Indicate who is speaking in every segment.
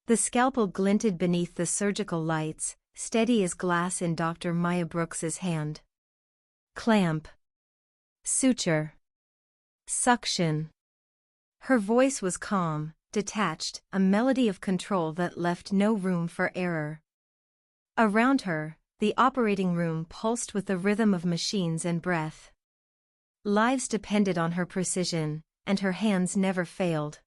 Speaker 1: The scalpel glinted beneath the surgical lights, steady as glass in Dr. Maya Brooks's hand. Clamp. Suture. Suction. Her voice was calm, detached, a melody of control that left no room for error. Around her, the operating room pulsed with the rhythm of machines and breath. Lives depended on her precision, and her hands never failed.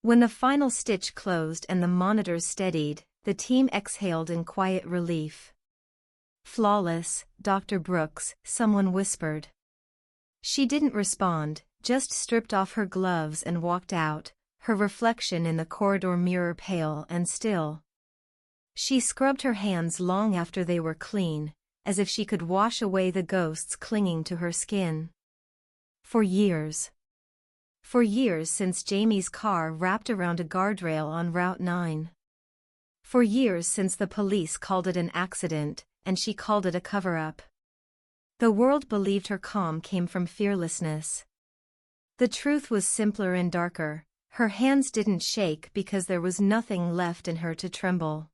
Speaker 1: When the final stitch closed and the monitors steadied, the team exhaled in quiet relief. "Flawless, Dr. Brooks," someone whispered. She didn't respond, just stripped off her gloves and walked out, her reflection in the corridor mirror pale and still. She scrubbed her hands long after they were clean, as if she could wash away the ghosts clinging to her skin. For years. For years since Jamie's car wrapped around a guardrail on Route 9. For years since the police called it an accident, and she called it a cover-up. The world believed her calm came from fearlessness. The truth was simpler and darker. Her hands didn't shake because there was nothing left in her to tremble.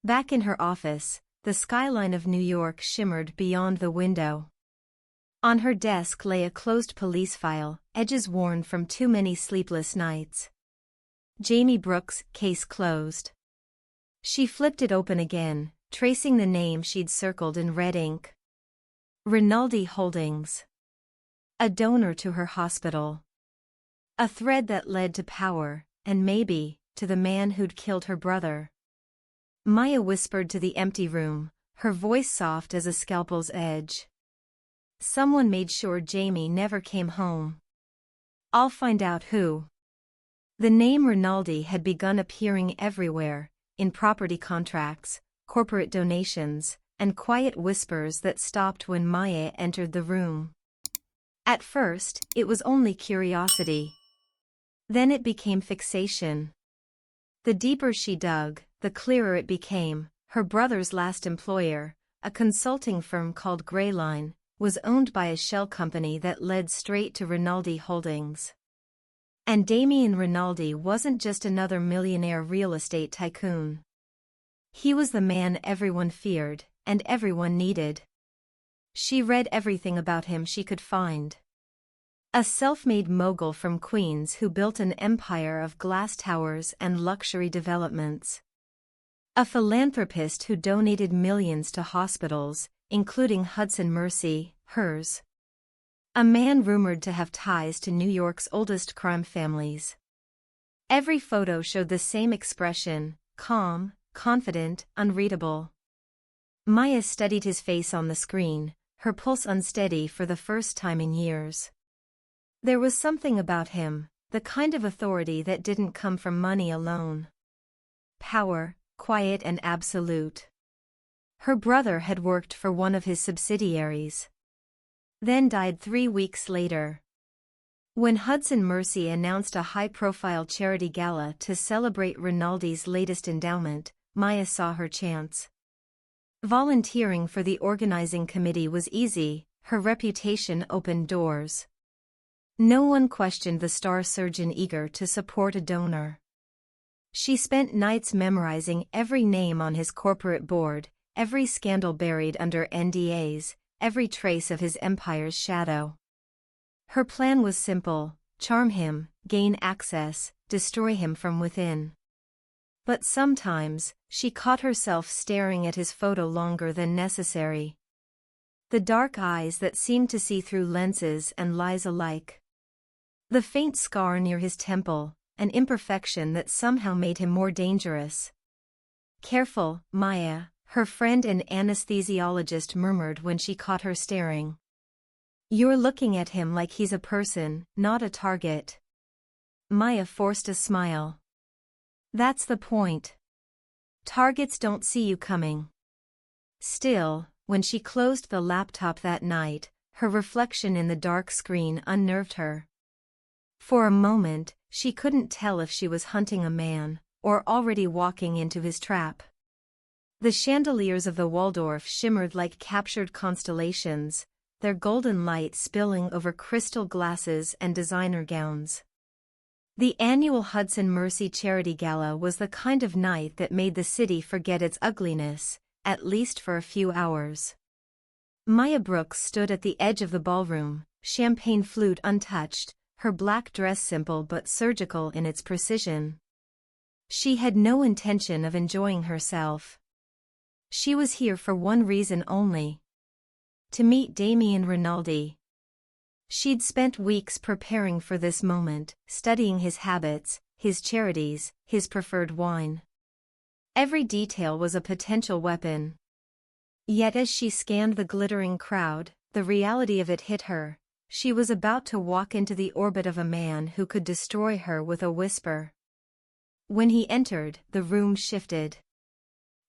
Speaker 1: Back in her office, the skyline of New York shimmered beyond the window. On her desk lay a closed police file, edges worn from too many sleepless nights. Jamie Brooks, case closed. She flipped it open again, tracing the name she'd circled in red ink. Rinaldi Holdings. A donor to her hospital. A thread that led to power, and maybe, to the man who'd killed her brother. Maya whispered to the empty room, her voice soft as a scalpel's edge. "Someone made sure Jamie never came home. I'll find out who." The name Rinaldi had begun appearing everywhere, in property contracts, corporate donations, and quiet whispers that stopped when Maya entered the room. At first, it was only curiosity. Then it became fixation. The deeper she dug, the clearer it became. Her brother's last employer, a consulting firm called Greyline, was owned by a shell company that led straight to Rinaldi Holdings. And Damian Rinaldi wasn't just another millionaire real estate tycoon. He was the man everyone feared, and everyone needed. She read everything about him she could find. A self-made mogul from Queens who built an empire of glass towers and luxury developments. A philanthropist who donated millions to hospitals, including Hudson Mercy, hers. A man rumored to have ties to New York's oldest crime families. Every photo showed the same expression, calm, confident, unreadable. Maya studied his face on the screen, her pulse unsteady for the first time in years. There was something about him, the kind of authority that didn't come from money alone. Power, quiet and absolute. Her brother had worked for one of his subsidiaries. Then died 3 weeks later. When Hudson Mercy announced a high-profile charity gala to celebrate Rinaldi's latest endowment, Maya saw her chance. Volunteering for the organizing committee was easy, her reputation opened doors. No one questioned the star surgeon eager to support a donor. She spent nights memorizing every name on his corporate board, every scandal buried under NDAs, every trace of his empire's shadow. Her plan was simple: charm him, gain access, destroy him from within. But sometimes, she caught herself staring at his photo longer than necessary. The dark eyes that seemed to see through lenses and lies alike. The faint scar near his temple, an imperfection that somehow made him more dangerous. "Careful, Maya," her friend and anesthesiologist murmured when she caught her staring. "You're looking at him like he's a person, not a target." Maya forced a smile. "That's the point. Targets don't see you coming." Still, when she closed the laptop that night, her reflection in the dark screen unnerved her. For a moment, she couldn't tell if she was hunting a man, or already walking into his trap. The chandeliers of the Waldorf shimmered like captured constellations, their golden light spilling over crystal glasses and designer gowns. The annual Hudson Mercy Charity Gala was the kind of night that made the city forget its ugliness, at least for a few hours. Maya Brooks stood at the edge of the ballroom, champagne flute untouched, her black dress simple but surgical in its precision. She had no intention of enjoying herself. She was here for one reason only: to meet Damian Rinaldi. She'd spent weeks preparing for this moment, studying his habits, his charities, his preferred wine. Every detail was a potential weapon. Yet as she scanned the glittering crowd, the reality of it hit her. She was about to walk into the orbit of a man who could destroy her with a whisper. When he entered, the room shifted.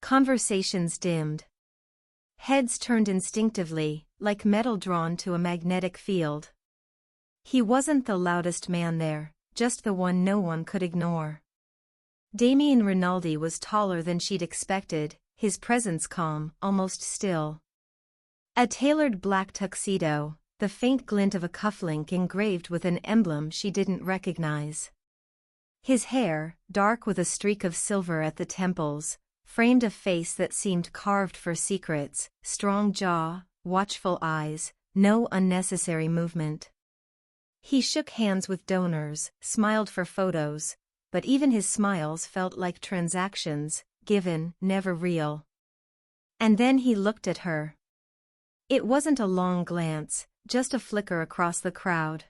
Speaker 1: Conversations dimmed. Heads turned instinctively, like metal drawn to a magnetic field. He wasn't the loudest man there, just the one no one could ignore. Damian Rinaldi was taller than she'd expected, his presence calm, almost still. A tailored black tuxedo, the faint glint of a cufflink engraved with an emblem she didn't recognize. His hair, dark with a streak of silver at the temples, framed a face that seemed carved for secrets: strong jaw, watchful eyes, no unnecessary movement. He shook hands with donors, smiled for photos, but even his smiles felt like transactions, given, never real. And then he looked at her. It wasn't a long glance, just a flicker across the crowd.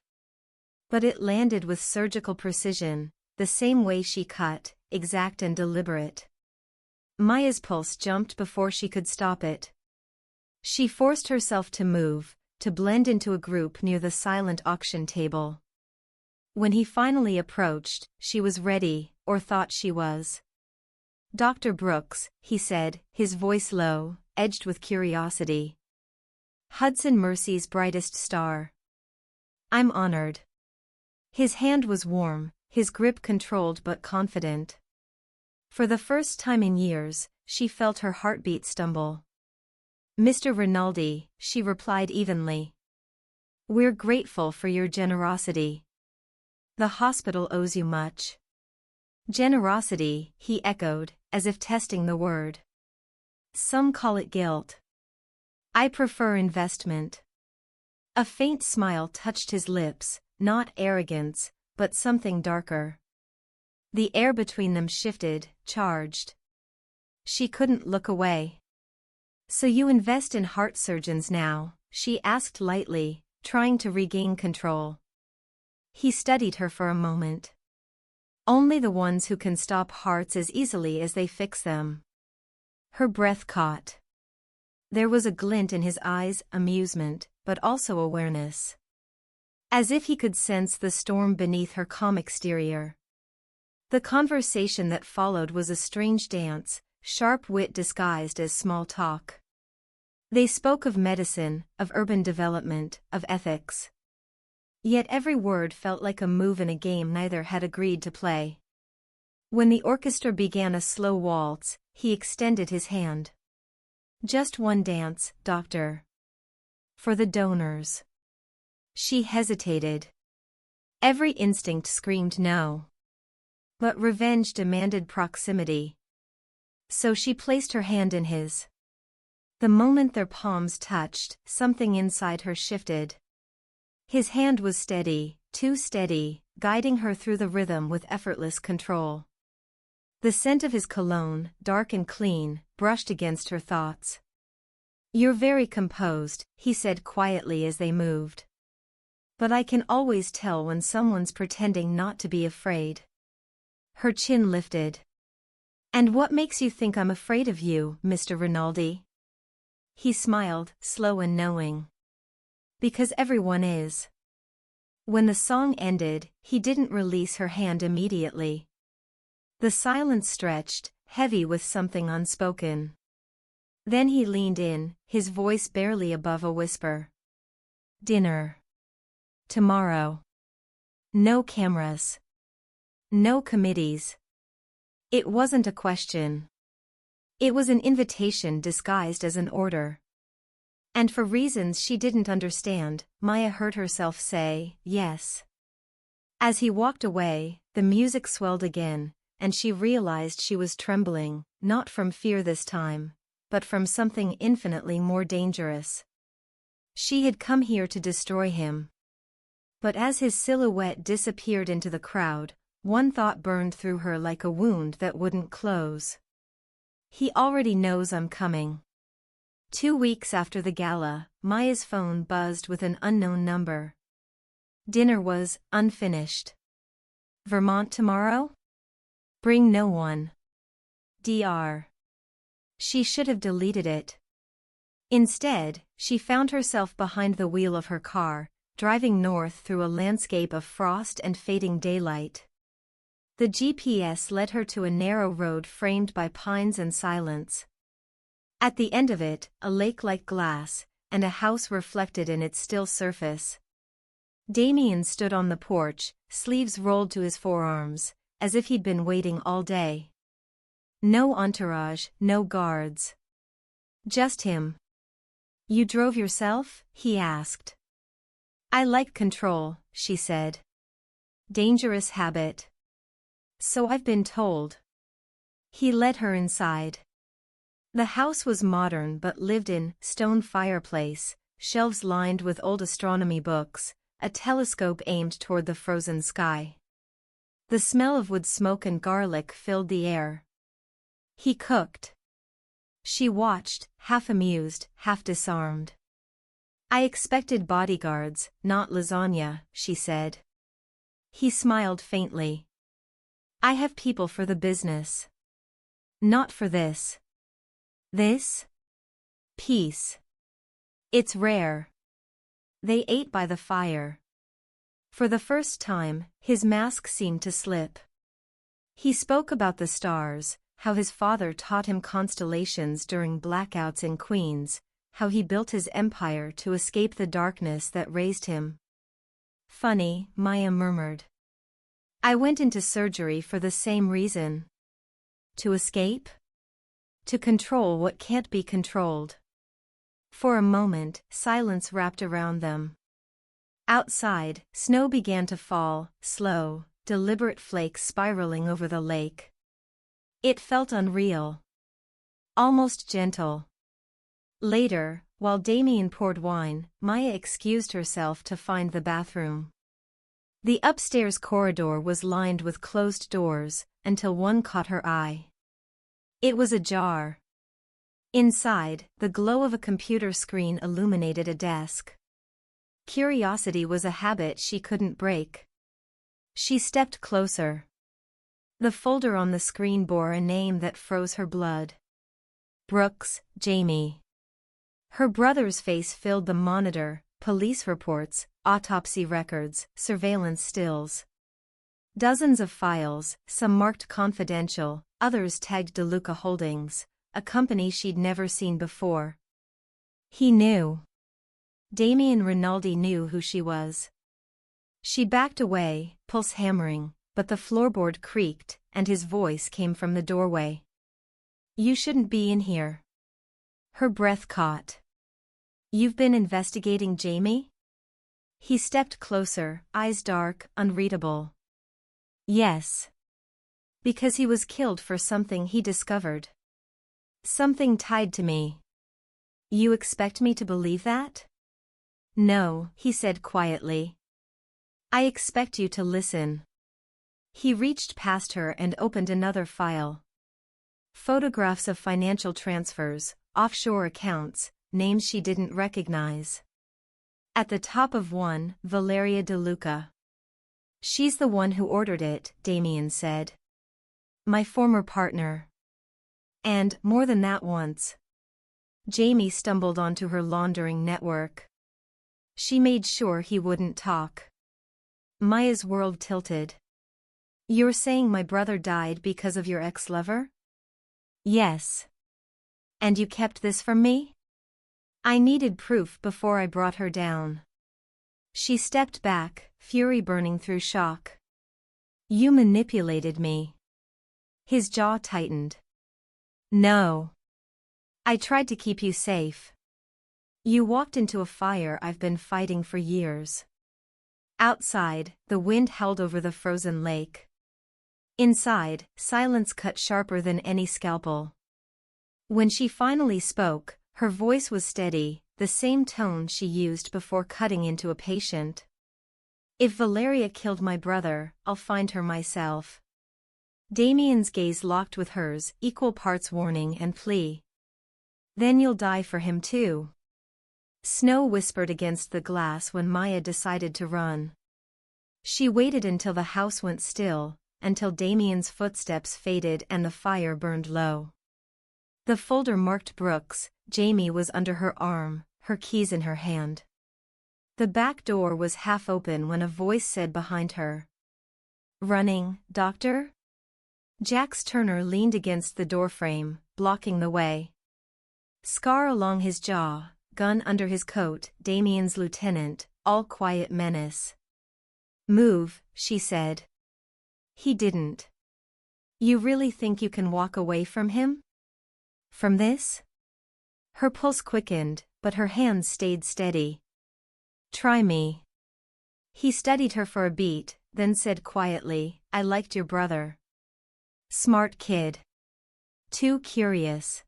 Speaker 1: But it landed with surgical precision, the same way she cut, exact and deliberate. Maya's pulse jumped before she could stop it. She forced herself to move, to blend into a group near the silent auction table. When he finally approached, she was ready, or thought she was. "Dr. Brooks," he said, his voice low, edged with curiosity. "Hudson Mercy's brightest star." "I'm honored." His hand was warm, his grip controlled but confident. For the first time in years, she felt her heartbeat stumble. "Mr. Rinaldi," she replied evenly. "We're grateful for your generosity. The hospital owes you much." "Generosity," he echoed, as if testing the word. "Some call it guilt. I prefer investment." A faint smile touched his lips, not arrogance, but something darker. The air between them shifted, charged. She couldn't look away. "So you invest in heart surgeons now?" she asked lightly, trying to regain control. He studied her for a moment. "Only the ones who can stop hearts as easily as they fix them." Her breath caught. There was a glint in his eyes, amusement, but also awareness. As if he could sense the storm beneath her calm exterior. The conversation that followed was a strange dance, sharp wit disguised as small talk. They spoke of medicine, of urban development, of ethics. Yet every word felt like a move in a game neither had agreed to play. When the orchestra began a slow waltz, he extended his hand. "Just one dance, doctor. For the donors." She hesitated. Every instinct screamed no. But revenge demanded proximity. So she placed her hand in his. The moment their palms touched, something inside her shifted. His hand was steady, too steady, guiding her through the rhythm with effortless control. The scent of his cologne, dark and clean, brushed against her thoughts. "You're very composed," he said quietly as they moved. "But I can always tell when someone's pretending not to be afraid." Her chin lifted. "And what makes you think I'm afraid of you, Mr. Rinaldi?" He smiled, slow and knowing. "Because everyone is." When the song ended, he didn't release her hand immediately. The silence stretched, heavy with something unspoken. Then he leaned in, his voice barely above a whisper. "Dinner. Tomorrow. No cameras. No committees." It wasn't a question. It was an invitation disguised as an order. And for reasons she didn't understand, Maya heard herself say, yes. As he walked away, the music swelled again, and she realized she was trembling, not from fear this time, but from something infinitely more dangerous. She had come here to destroy him. But as his silhouette disappeared into the crowd, one thought burned through her like a wound that wouldn't close. He already knows I'm coming. 2 weeks after the gala, Maya's phone buzzed with an unknown number. Dinner was unfinished. Vermont tomorrow? Bring no one. Dr. She should have deleted it. Instead, she found herself behind the wheel of her car, driving north through a landscape of frost and fading daylight. The GPS led her to a narrow road framed by pines and silence. At the end of it, a lake like glass, and a house reflected in its still surface. Damian stood on the porch, sleeves rolled to his forearms, as if he'd been waiting all day. No entourage, no guards. Just him. You drove yourself? He asked. I like control, she said. Dangerous habit. So I've been told. He led her inside. The house was modern but lived-in, stone fireplace, shelves lined with old astronomy books, a telescope aimed toward the frozen sky. The smell of wood smoke and garlic filled the air. He cooked. She watched, half amused, half disarmed. I expected bodyguards, not lasagna, she said. He smiled faintly. I have people for the business. Not for this. This? Peace. It's rare. They ate by the fire. For the first time, his mask seemed to slip. He spoke about the stars, how his father taught him constellations during blackouts in Queens, how he built his empire to escape the darkness that raised him. Funny, Maya murmured. I went into surgery for the same reason. To escape? To control what can't be controlled. For a moment, silence wrapped around them. Outside, snow began to fall, slow, deliberate flakes spiraling over the lake. It felt unreal. Almost gentle. Later, while Damian poured wine, Maya excused herself to find the bathroom. The upstairs corridor was lined with closed doors, until one caught her eye. It was ajar. Inside, the glow of a computer screen illuminated a desk. Curiosity was a habit she couldn't break. She stepped closer. The folder on the screen bore a name that froze her blood. Brooks, Jamie. Her brother's face filled the monitor, police reports, autopsy records, surveillance stills. Dozens of files, some marked confidential, others tagged DeLuca Holdings, a company she'd never seen before. He knew. Damian Rinaldi knew who she was. She backed away, pulse hammering, but the floorboard creaked, and his voice came from the doorway. You shouldn't be in here. Her breath caught. You've been investigating Jamie? He stepped closer, eyes dark, unreadable. Yes. Because he was killed for something he discovered. Something tied to me. You expect me to believe that? No, he said quietly. I expect you to listen. He reached past her and opened another file. Photographs of financial transfers, offshore accounts, names she didn't recognize. At the top of one, Valeria DeLuca. She's the one who ordered it, Damian said. My former partner. And, more than that once. Jamie stumbled onto her laundering network. She made sure he wouldn't talk. Maya's world tilted. You're saying my brother died because of your ex-lover? Yes. And you kept this from me? I needed proof before I brought her down. She stepped back, fury burning through shock. You manipulated me. His jaw tightened. No. I tried to keep you safe. You walked into a fire I've been fighting for years. Outside, the wind howled over the frozen lake. Inside, silence cut sharper than any scalpel. When she finally spoke, her voice was steady, the same tone she used before cutting into a patient. If Valeria killed my brother, I'll find her myself. Damian's gaze locked with hers, equal parts warning and plea. Then you'll die for him too. Snow whispered against the glass when Maya decided to run. She waited until the house went still, until Damian's footsteps faded and the fire burned low. The folder marked Brooks. Jamie was under her arm, her keys in her hand. The back door was half open when a voice said behind her, "Running, Doctor?" Jax Turner leaned against the doorframe, blocking the way. Scar along his jaw, gun under his coat, Damian's lieutenant, all quiet menace. "Move," she said. He didn't. "You really think you can walk away from him? From this?" Her pulse quickened, but her hands stayed steady. "Try me." He studied her for a beat, then said quietly, "I liked your brother. Smart kid. Too curious."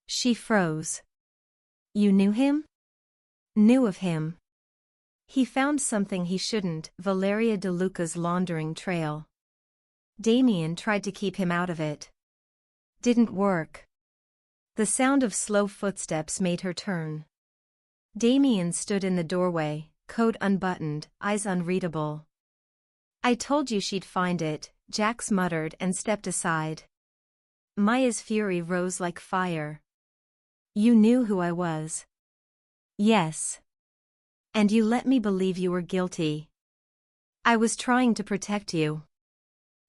Speaker 1: She froze. "You knew him?" "Knew of him. He found something he shouldn't, Valeria DeLuca's laundering trail. Damian tried to keep him out of it. Didn't work." The sound of slow footsteps made her turn. Damian stood in the doorway, coat unbuttoned, eyes unreadable. "I told you she'd find it," Jax muttered and stepped aside. Maya's fury rose like fire. "You knew who I was." "Yes. And you let me believe you were guilty." "I was trying to protect you."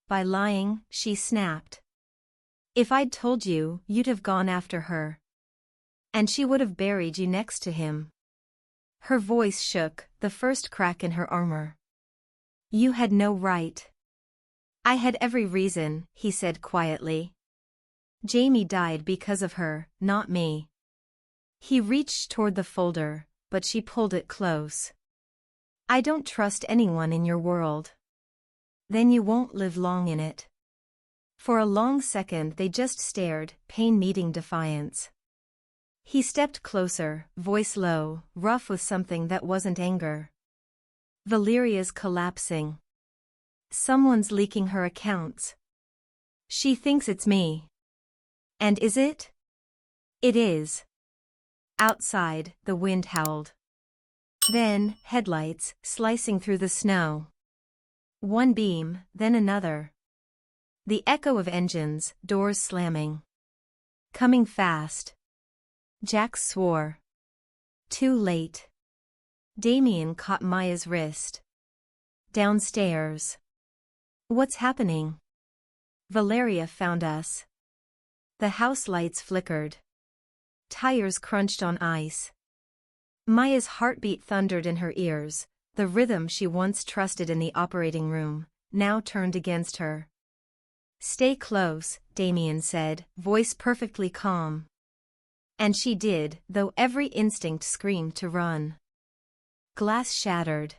Speaker 1: "By lying," she snapped. "If I'd told you, you'd have gone after her. And she would have buried you next to him." Her voice shook, the first crack in her armor. "You had no right." "I had every reason," he said quietly. "Jamie died because of her, not me." He reached toward the folder, but she pulled it close. "I don't trust anyone in your world." "Then you won't live long in it." For a long second they just stared, pain meeting defiance. He stepped closer, voice low, rough with something that wasn't anger. "Valeria's collapsing. Someone's leaking her accounts. She thinks it's me." "And is it?" "It is." Outside, the wind howled. Then, headlights, slicing through the snow. One beam, then another. The echo of engines, doors slamming. "Coming fast." Jax swore. Too late. Damian caught Maya's wrist. "Downstairs." "What's happening?" "Valeria found us." The house lights flickered. Tires crunched on ice. Maya's heartbeat thundered in her ears, the rhythm she once trusted in the operating room, now turned against her. "Stay close," Damian said, voice perfectly calm. And she did, though every instinct screamed to run. Glass shattered.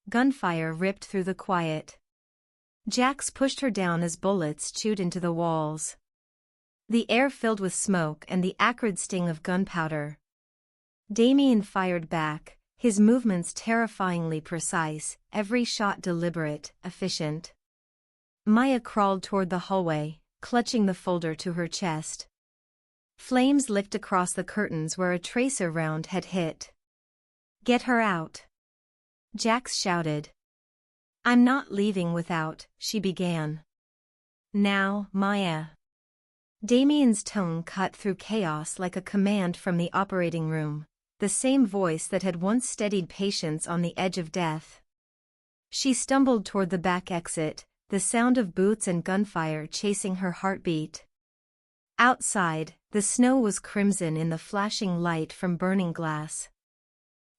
Speaker 1: Gunfire ripped through the quiet. Jax pushed her down as bullets chewed into the walls. The air filled with smoke and the acrid sting of gunpowder. Damian fired back, his movements terrifyingly precise, every shot deliberate, efficient. Maya crawled toward the hallway, clutching the folder to her chest. Flames licked across the curtains where a tracer round had hit. "Get her out!" Jax shouted. "I'm not leaving without," she began. "Now, Maya." Damian's tone cut through chaos like a command from the operating room, the same voice that had once steadied patients on the edge of death. She stumbled toward the back exit, the sound of boots and gunfire chasing her heartbeat. Outside, the snow was crimson in the flashing light from burning glass.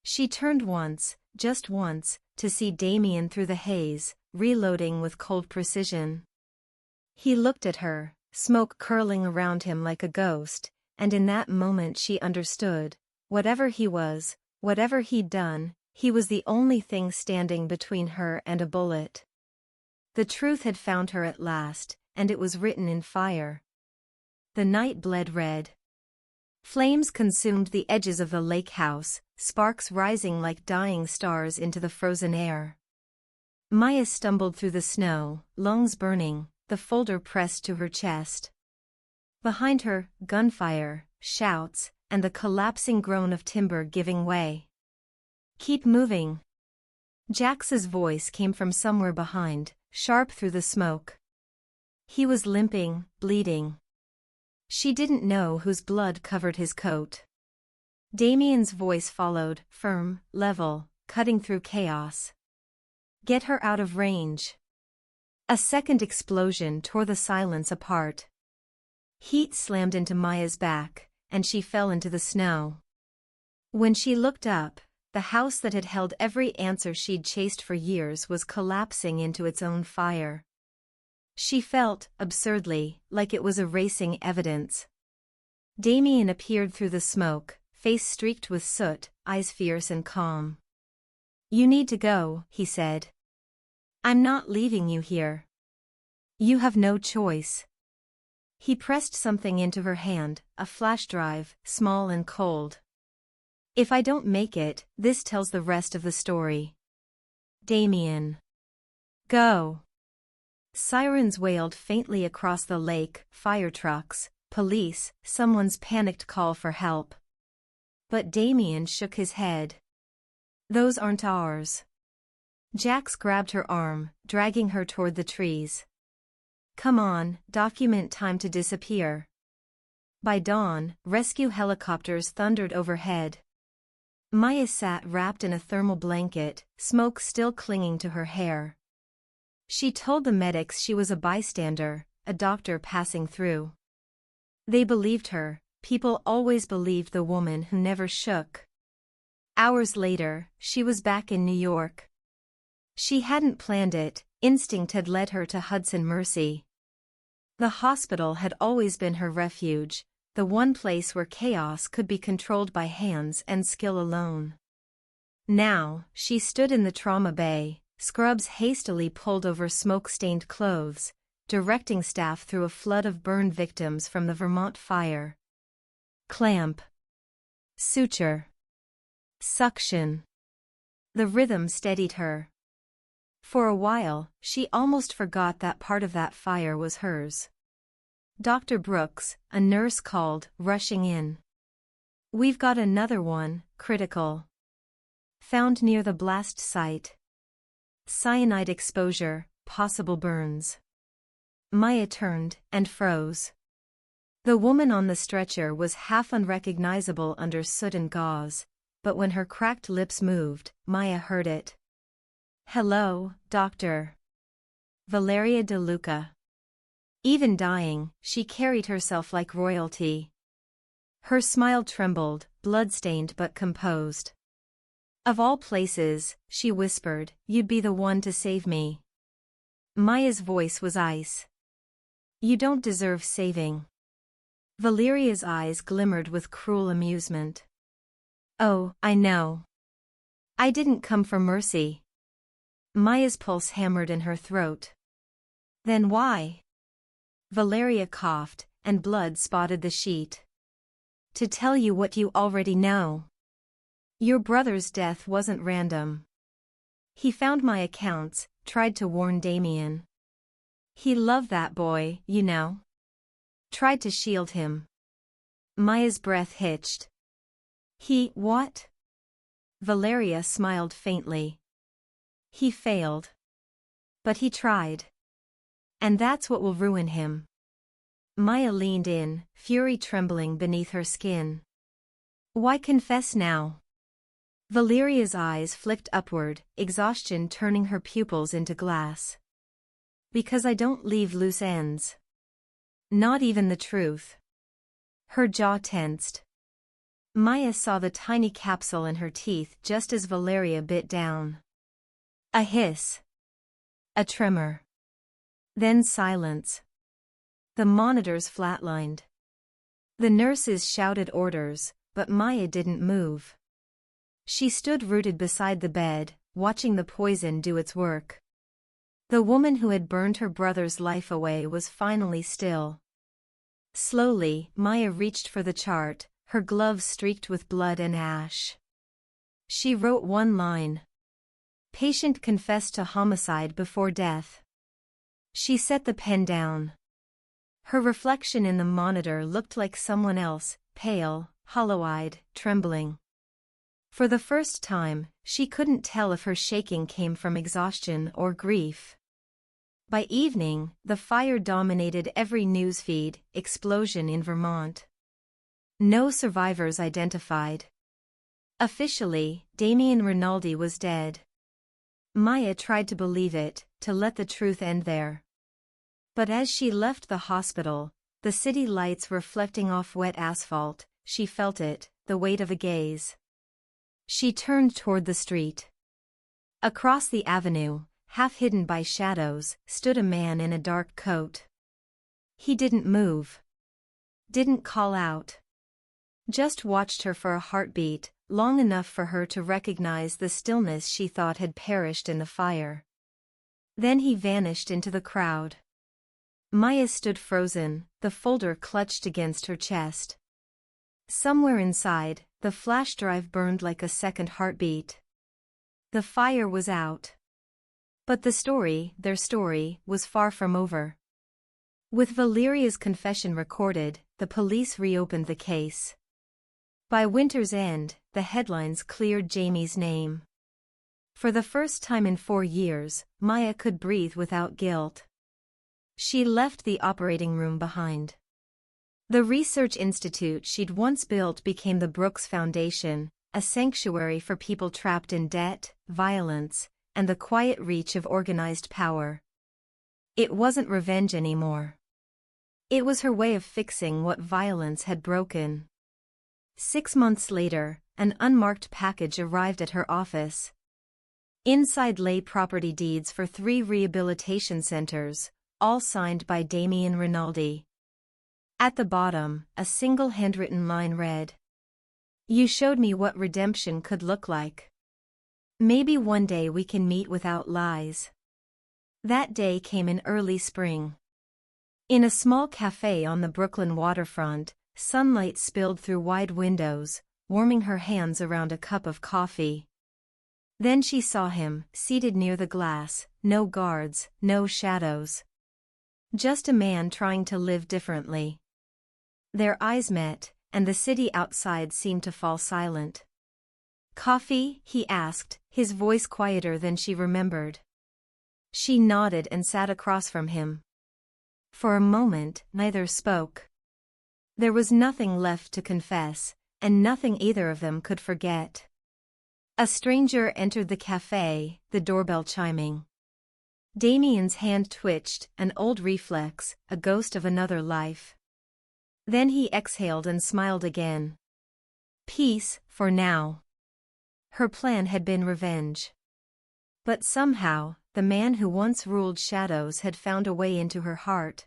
Speaker 1: She turned once, just once, to see Damian through the haze, reloading with cold precision. He looked at her, smoke curling around him like a ghost, and in that moment she understood. Whatever he was, whatever he'd done, he was the only thing standing between her and a bullet. The truth had found her at last, and it was written in fire. The night bled red. Flames consumed the edges of the lake house, sparks rising like dying stars into the frozen air. Maya stumbled through the snow, lungs burning, the folder pressed to her chest. Behind her, gunfire, shouts, and the collapsing groan of timber giving way. "Keep moving." Jax's voice came from somewhere behind, sharp through the smoke. He was limping, bleeding. She didn't know whose blood covered his coat. Damian's voice followed, firm, level, cutting through chaos. "Get her out of range." A second explosion tore the silence apart. Heat slammed into Maya's back, and she fell into the snow. When she looked up, the house that had held every answer she'd chased for years was collapsing into its own fire. She felt, absurdly, like it was erasing evidence. Damian appeared through the smoke, face streaked with soot, eyes fierce and calm. "You need to go," he said. "I'm not leaving you here. You have no choice." He pressed something into her hand, a flash drive, small and cold. "If I don't make it, this tells the rest of the story." "Damian. Go." Sirens wailed faintly across the lake, fire trucks, police, someone's panicked call for help. But Damian shook his head. "Those aren't ours." Jax grabbed her arm, dragging her toward the trees. "Come on, document time to disappear." By dawn, rescue helicopters thundered overhead. Maya sat wrapped in a thermal blanket, smoke still clinging to her hair. She told the medics she was a bystander, a doctor passing through. They believed her. People always believed the woman who never shook. Hours later, she was back in New York. She hadn't planned it, instinct had led her to Hudson Mercy. The hospital had always been her refuge, the one place where chaos could be controlled by hands and skill alone. Now, she stood in the trauma bay, scrubs hastily pulled over smoke-stained clothes, directing staff through a flood of burned victims from the Vermont fire. Clamp. Suture. Suction. The rhythm steadied her. For a while, she almost forgot that part of that fire was hers. Dr. Brooks, a nurse called, rushing in. "We've got another one, critical. Found near the blast site. Cyanide exposure, possible burns." Maya turned and froze. The woman on the stretcher was half unrecognizable under soot and gauze, but when her cracked lips moved, Maya heard it. "Hello, Doctor." Valeria De Luca. Even dying, she carried herself like royalty. Her smile trembled, blood-stained but composed. "Of all places," she whispered, "you'd be the one to save me." Maya's voice was ice. "You don't deserve saving." Valeria's eyes glimmered with cruel amusement. "Oh, I know. I didn't come for mercy." Maya's pulse hammered in her throat. "Then why?" Valeria coughed, and blood spotted the sheet. "To tell you what you already know. Your brother's death wasn't random. He found my accounts, tried to warn Damian. He loved that boy, you know. Tried to shield him." Maya's breath hitched. "He, what?" Valeria smiled faintly. "He failed. But he tried. And that's what will ruin him." Maya leaned in, fury trembling beneath her skin. "Why confess now?" Valeria's eyes flicked upward, exhaustion turning her pupils into glass. "Because I don't leave loose ends. Not even the truth." Her jaw tensed. Maya saw the tiny capsule in her teeth just as Valeria bit down. A hiss. A tremor. Then silence. The monitors flatlined. The nurses shouted orders, but Maya didn't move. She stood rooted beside the bed, watching the poison do its work. The woman who had burned her brother's life away was finally still. Slowly, Maya reached for the chart, her gloves streaked with blood and ash. She wrote one line. Patient confessed to homicide before death. She set the pen down. Her reflection in the monitor looked like someone else, pale, hollow-eyed, trembling. For the first time, she couldn't tell if her shaking came from exhaustion or grief. By evening, the fire dominated every newsfeed. Explosion in Vermont. No survivors identified. Officially, Damian Rinaldi was dead. Maya tried to believe it, to let the truth end there. But as she left the hospital, the city lights reflecting off wet asphalt, she felt it, the weight of a gaze. She turned toward the street. Across the avenue, half hidden by shadows, stood a man in a dark coat. He didn't move. Didn't call out. Just watched her for a heartbeat, long enough for her to recognize the stillness she thought had perished in the fire. Then he vanished into the crowd. Maya stood frozen, the folder clutched against her chest. Somewhere inside, the flash drive burned like a second heartbeat. The fire was out. But the story, their story, was far from over. With Valeria's confession recorded, the police reopened the case. By winter's end, the headlines cleared Jamie's name. For the first time in 4 years, Maya could breathe without guilt. She left the operating room behind. The research institute she'd once built became the Brooks Foundation, a sanctuary for people trapped in debt, violence, and the quiet reach of organized power. It wasn't revenge anymore. It was her way of fixing what violence had broken. 6 months later, an unmarked package arrived at her office. Inside lay property deeds for 3 rehabilitation centers, all signed by Damian Rinaldi. At the bottom, a single handwritten line read, "You showed me what redemption could look like. Maybe one day we can meet without lies." That day came in early spring. In a small cafe on the Brooklyn waterfront, sunlight spilled through wide windows, warming her hands around a cup of coffee. Then she saw him, seated near the glass, no guards, no shadows. Just a man trying to live differently. Their eyes met, and the city outside seemed to fall silent. "Coffee?" he asked, his voice quieter than she remembered. She nodded and sat across from him. For a moment, neither spoke. There was nothing left to confess, and nothing either of them could forget. A stranger entered the cafe, the doorbell chiming. Damian's hand twitched, an old reflex, a ghost of another life. Then he exhaled and smiled again. Peace, for now. Her plan had been revenge. But somehow, the man who once ruled shadows had found a way into her heart.